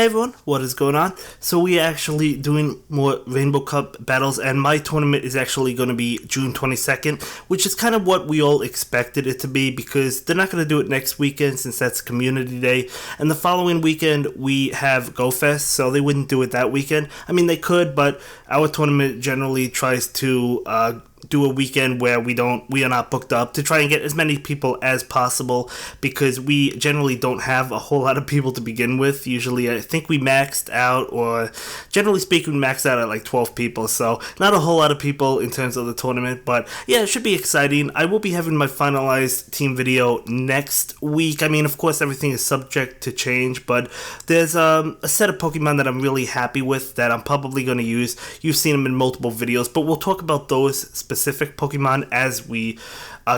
Hey everyone, what is going on? So we are actually doing more Rainbow Cup battles, and my tournament is actually going to be June 22nd, which is kind of what we all expected it to be because they're not going to do it next weekend since that's Community Day, and the following weekend we have Go Fest, so they wouldn't do it that weekend. I mean, they could, but our tournament generally tries to do a weekend where we are not booked up to try and get as many people as possible because we generally don't have a whole lot of people to begin with. Usually I think we maxed out, or generally speaking, we maxed out at like 12 people, so not a whole lot of people in terms of the tournament, but yeah, it should be exciting. I will be having my finalized team video next week. I mean, of course, everything is subject to change, but there's a set of Pokemon that I'm really happy with that I'm probably going to use. You've seen them in multiple videos, but we'll talk about those specific Pokemon as we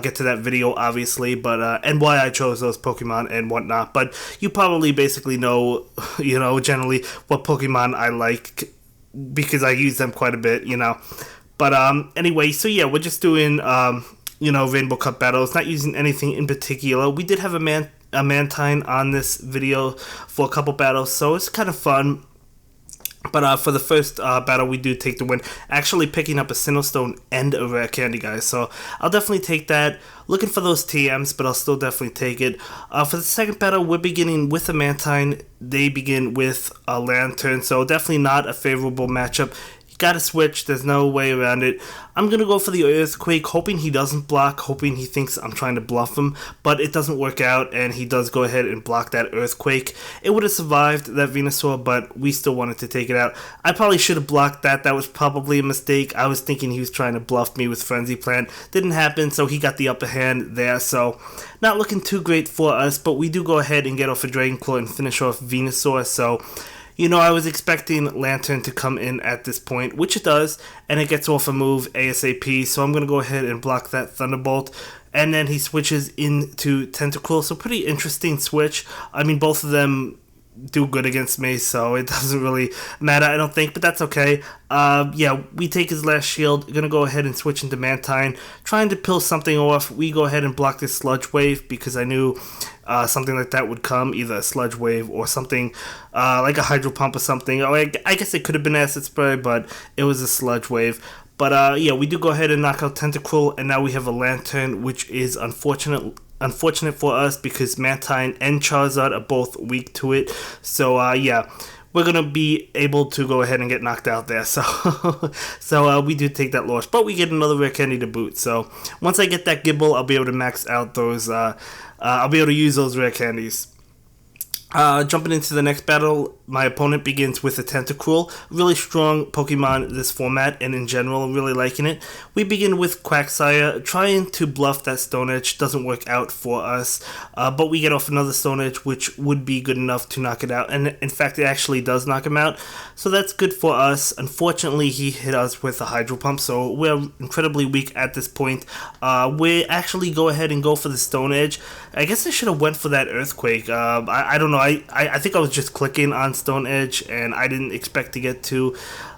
get to that video, obviously, but and why I chose those Pokemon and whatnot. But you probably basically know, generally what Pokemon I like because I use them quite a bit, But anyway, so yeah, we're just doing Rainbow Cup battles, not using anything in particular. We did have a Mantine on this video for a couple battles, so it's kind of fun. But for the first battle, we do take the win, actually picking up a Sinnoh and a Rare Candy, guys. So I'll definitely take that. Looking for those TMs, but I'll still definitely take it. For the second battle, we're beginning with a Mantine. They begin with a Lantern, so definitely not a favorable matchup. Gotta switch, there's no way around it. I'm gonna go for the Earthquake, hoping he doesn't block, hoping he thinks I'm trying to bluff him, but it doesn't work out, and he does go ahead and block that Earthquake. It would have survived that Venusaur, but we still wanted to take it out. I probably should have blocked that. That was probably a mistake. I was thinking he was trying to bluff me with Frenzy Plant. Didn't happen, so he got the upper hand there, so not looking too great for us, but we do go ahead and get off a Dragon Claw and finish off Venusaur, so I was expecting Lantern to come in at this point, which it does, and it gets off a move ASAP, so I'm going to go ahead and block that Thunderbolt, and then he switches into Tentacruel, so pretty interesting switch. I mean, both of them do good against me, so it doesn't really matter, I don't think, but that's okay. Yeah, we take his last shield, gonna go ahead and switch into Mantine, trying to pill something off. We go ahead and block this Sludge Wave because I knew something like that would come, either a Sludge Wave or something like a Hydro Pump or something. I guess it could have been Acid Spray, but it was a Sludge Wave. But yeah, we do go ahead and knock out Tentacruel, and now we have a Lantern, which is unfortunate for us because Mantine and Charizard are both weak to it. So yeah, we're gonna be able to go ahead and get knocked out there. So we do take that loss, but we get another Rare Candy to boot. So once I get that Gibble, I'll be able to max out those. I'll be able to use those Rare Candies. Jumping into the next battle, my opponent begins with a Tentacruel. Really strong Pokemon this format, and in general, I'm really liking it. We begin with Quagsire, trying to bluff that Stone Edge. Doesn't work out for us, but we get off another Stone Edge, which would be good enough to knock it out. And in fact, it actually does knock him out, so that's good for us. Unfortunately, he hit us with a Hydro Pump, so we're incredibly weak at this point. We actually go ahead and go for the Stone Edge. I guess I should have went for that Earthquake. I don't know. I think I was just clicking on Stone Edge and I didn't expect to get to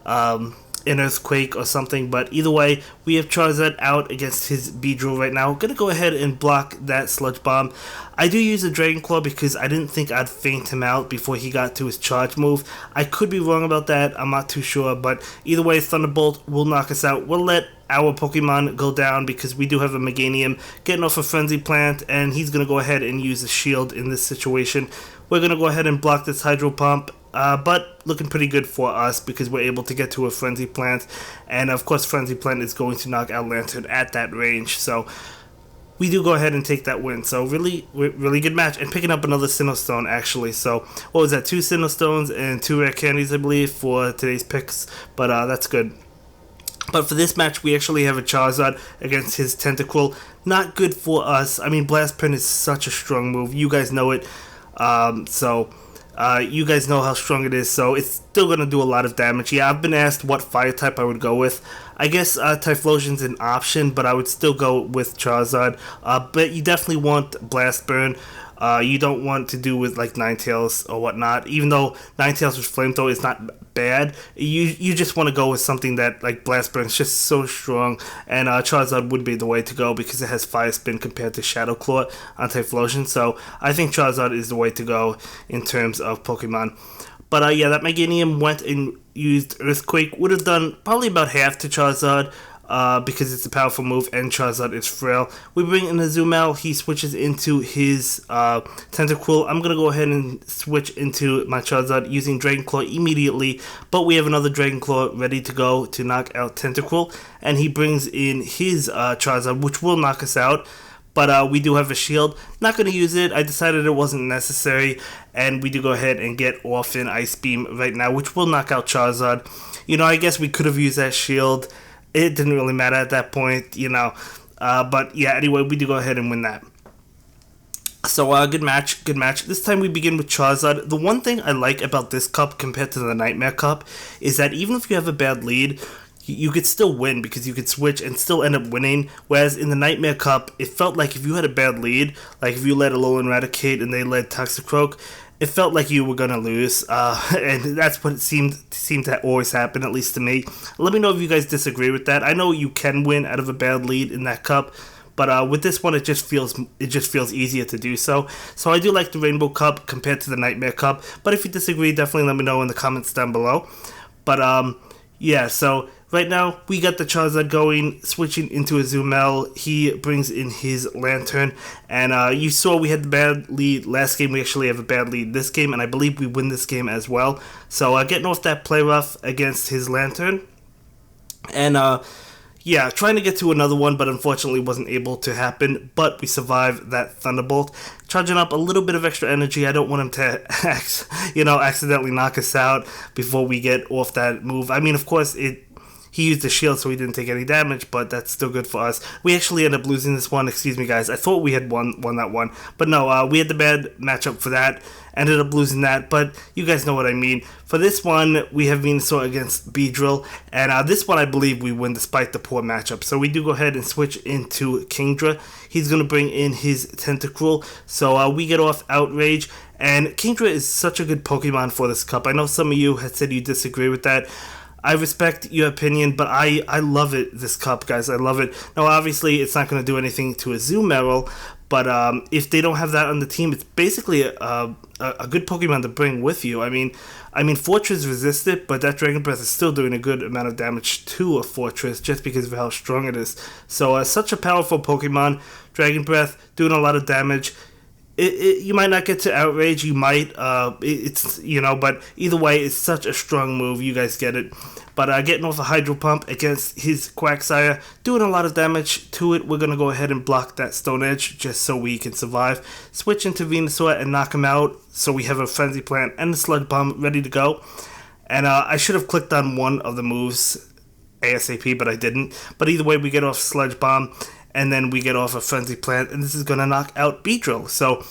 an Earthquake or something, but either way, we have Charizard out against his Beedrill right now. Gonna go ahead and block that Sludge Bomb. I do use a Dragon Claw because I didn't think I'd faint him out before he got to his charge move. I could be wrong about that, I'm not too sure, but either way, Thunderbolt will knock us out. We'll let our Pokemon go down because we do have a Meganium getting off a Frenzy Plant, and he's going to go ahead and use a shield in this situation. We're going to go ahead and block this Hydro Pump, but looking pretty good for us because we're able to get to a Frenzy Plant, and of course Frenzy Plant is going to knock out Lantern at that range, so we do go ahead and take that win. So really good match, and picking up another Sinnoh actually. So what was that, 2 Sinnoh and 2 Rare Candies, I believe, for today's picks, but that's good. But for this match, we actually have a Charizard against his Tentacruel. Not good for us. I mean, Blast Pen is such a strong move. You guys know it. You guys know how strong it is, so it's still going to do a lot of damage. Yeah, I've been asked what fire type I would go with. I guess Typhlosion's an option, but I would still go with Charizard. But you definitely want Blast Burn. You don't want to do with like Ninetales or whatnot, even though Ninetales with Flamethrower is not bad. You just want to go with something that like Blast Burn is just so strong, and Charizard would be the way to go because it has Fire Spin compared to Shadow Claw on Typhlosion. So I think Charizard is the way to go in terms of Pokemon. But yeah, that Meganium went and used Earthquake. Would have done probably about half to Charizard. Because it's a powerful move and Charizard is frail. We bring in Azumel, he switches into his Tentacruel. I'm going to go ahead and switch into my Charizard using Dragon Claw immediately, but we have another Dragon Claw ready to go to knock out Tentacruel, and he brings in his Charizard, which will knock us out. But we do have a shield. Not going to use it. I decided it wasn't necessary. And we do go ahead and get off in Ice Beam right now, which will knock out Charizard. You know, I guess we could have used that shield. It didn't really matter at that point, you know. But yeah, anyway, we do go ahead and win that. So, good match, good match. This time we begin with Charizard. The one thing I like about this cup compared to the Nightmare Cup is that even if you have a bad lead, you could still win because you could switch and still end up winning. Whereas in the Nightmare Cup, it felt like if you had a bad lead, like if you led Alolan Raticate and they led Toxicroak, it felt like you were gonna lose, and that's what it seemed to always happen, at least to me. Let me know if you guys disagree with that. I know you can win out of a bad lead in that cup, but with this one, it just feels easier to do so. So I do like the Rainbow Cup compared to the Nightmare Cup. But if you disagree, definitely let me know in the comments down below. But yeah, so right now we got the Charizard going, switching into Azumel. He brings in his Lantern, and you saw we had the bad lead last game. We actually have a bad lead this game, and I believe we win this game as well. So getting off that play rough against his Lantern, and yeah, trying to get to another one, but unfortunately wasn't able to happen. But we survived that Thunderbolt, charging up a little bit of extra energy. I don't want him to, accidentally knock us out before we get off that move. I mean, of course, he used the shield, so he didn't take any damage, but that's still good for us. We actually ended up losing this one. Excuse me, guys. I thought we had won that one, but no, we had the bad matchup for that. Ended up losing that, but you guys know what I mean. For this one, we have Venusaur against Beedrill, and this one I believe we win despite the poor matchup. So we do go ahead and switch into Kingdra. He's going to bring in his Tentacruel, so we get off Outrage. And Kingdra is such a good Pokemon for this cup. I know some of you had said you disagree with that. I respect your opinion, but I love it, this cup, guys. I love it. Now, obviously, it's not going to do anything to a Azumarill, but if they don't have that on the team, it's basically a good Pokemon to bring with you. I mean, Fortress resist it, but that Dragon Breath is still doing a good amount of damage to a Fortress just because of how strong it is. So, such a powerful Pokemon. Dragon Breath doing a lot of damage. You might not get to Outrage, you might, but either way, it's such a strong move, you guys get it. But getting off a Hydro Pump against his Quagsire, doing a lot of damage to it. We're going to go ahead and block that Stone Edge just so we can survive. Switch into Venusaur and knock him out, so we have a Frenzy Plant and the Sludge Bomb ready to go. And I should have clicked on one of the moves ASAP, but I didn't. But either way, we get off Sludge Bomb, and then we get off a Frenzy Plant, and this is going to knock out Beedrill. So,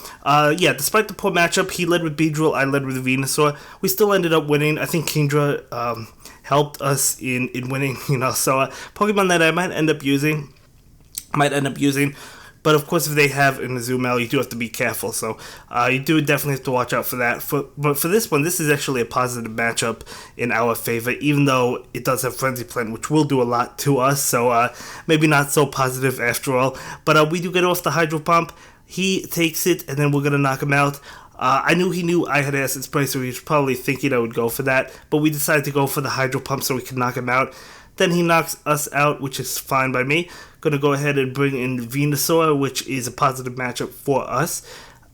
yeah, despite the poor matchup, he led with Beedrill, I led with Venusaur. We still ended up winning. I think Kingdra helped us in winning, So, Pokemon that I might end up using. But of course, if they have an Azumarill, you do have to be careful. So you do definitely have to watch out for that. But for this one, this is actually a positive matchup in our favor, even though it does have Frenzy Plant, which will do a lot to us. So maybe not so positive after all. But we do get off the Hydro Pump. He takes it, and then we're going to knock him out. I knew I had Acid Spray, so he was probably thinking I would go for that. But we decided to go for the Hydro Pump so we could knock him out. Then he knocks us out, which is fine by me. Going to go ahead and bring in Venusaur, which is a positive matchup for us.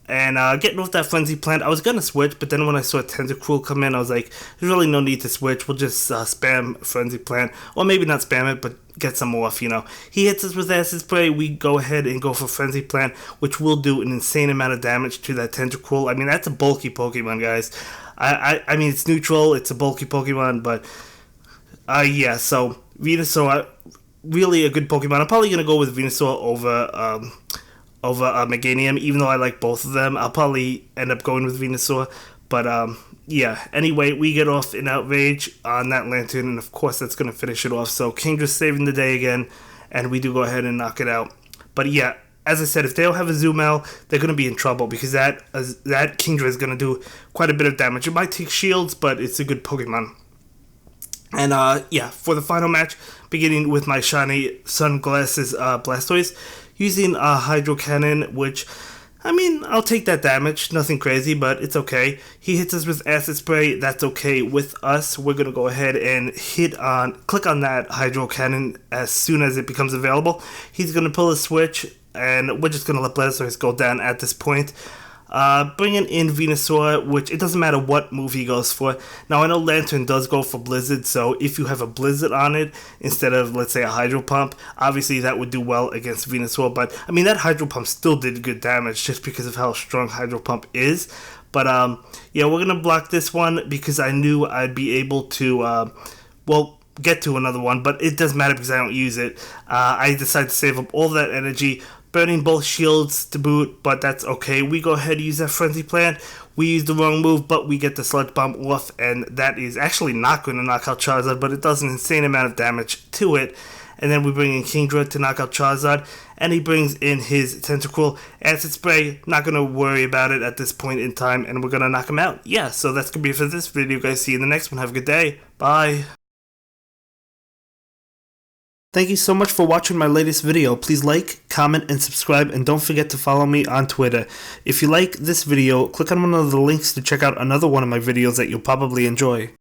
And getting off that Frenzy Plant, I was going to switch, but then when I saw Tentacruel come in, I was like, there's really no need to switch. We'll just spam Frenzy Plant. Or maybe not spam it, but get some off, He hits us with Acid Spray. We go ahead and go for Frenzy Plant, which will do an insane amount of damage to that Tentacruel. I mean, that's a bulky Pokemon, guys. I mean, it's neutral. It's a bulky Pokemon, but yeah, so Venusaur, really a good Pokemon. I'm probably going to go with Venusaur over Meganium, even though I like both of them. I'll probably end up going with Venusaur. But yeah, anyway, we get off in Outrage on that Lantern, and of course that's going to finish it off. So Kingdra's saving the day again, and we do go ahead and knock it out. But yeah, as I said, if they don't have a Azumarill, they're going to be in trouble, because that Kingdra is going to do quite a bit of damage. It might take shields, but it's a good Pokemon. And yeah, for the final match, beginning with my shiny Sunglasses Blastoise, using a Hydro Cannon, which I mean, I'll take that damage. Nothing crazy, but it's okay. He hits us with acid spray. That's okay with us. We're gonna go ahead and click on that hydro cannon as soon as it becomes available. He's gonna pull a switch, and we're just gonna let Blastoise go down at this point. Bringing in Venusaur, which it doesn't matter what move he goes for. Now, I know Lantern does go for Blizzard, so if you have a Blizzard on it instead of, let's say, a Hydro Pump, obviously that would do well against Venusaur. But, I mean, that Hydro Pump still did good damage just because of how strong Hydro Pump is. But, yeah, we're going to block this one because I knew I'd be able to, get to another one, but it doesn't matter because I don't use it. I decided to save up all that energy, burning both shields to boot, but that's okay. We go ahead and use that Frenzy Plant. We use the wrong move, but we get the Sludge Bomb off, and that is actually not going to knock out Charizard, but it does an insane amount of damage to it. And then we bring in Kingdra to knock out Charizard, and he brings in his Tentacruel. Acid Spray, not going to worry about it at this point in time, and we're going to knock him out. Yeah, so that's going to be it for this video, guys. See you in the next one. Have a good day. Bye. Thank you so much for watching my latest video. Please like, comment, and subscribe, and don't forget to follow me on Twitter. If you like this video, click on one of the links to check out another one of my videos that you'll probably enjoy.